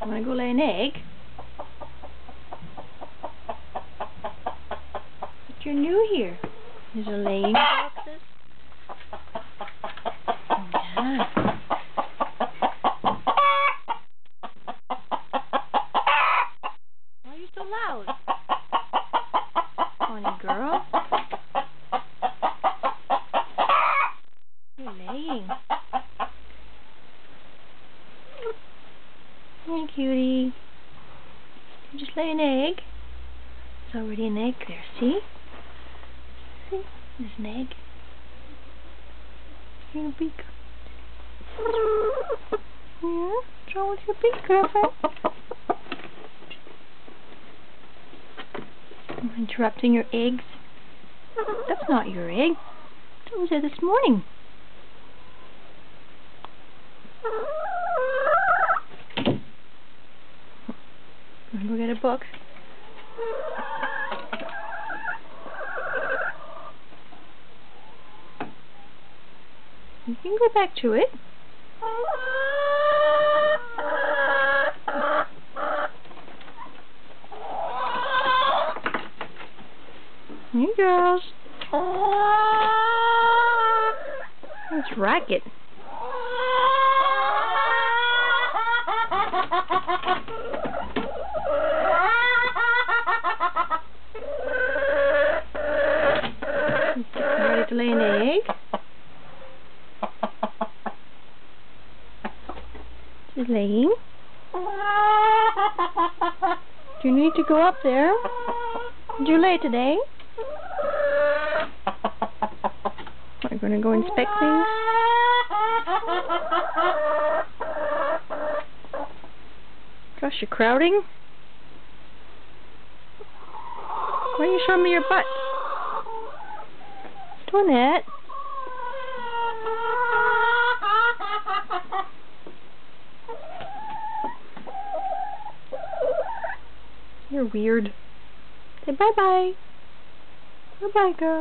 Wanna go lay an egg? But you're new here. There's a laying boxes. Yeah. Why are you so loud? Funny girl. You're laying. Hey, cutie. Did you just lay an egg? There's already an egg there, see? See? There's an egg. Your beak. Yeah? What's wrong with your beak, girlfriend? I'm interrupting your eggs. That's not your egg. That was there this morning. Wanna go get a book? You can go back to it. Hey girls. That's Racket. Ready to lay an egg? She's laying. Do you need to go up there? Did you lay today? Are you going to go inspect things? Gosh, you're crowding? Why don't you show me your butt? Toinette. You're weird. Say bye-bye. Bye-bye, girl.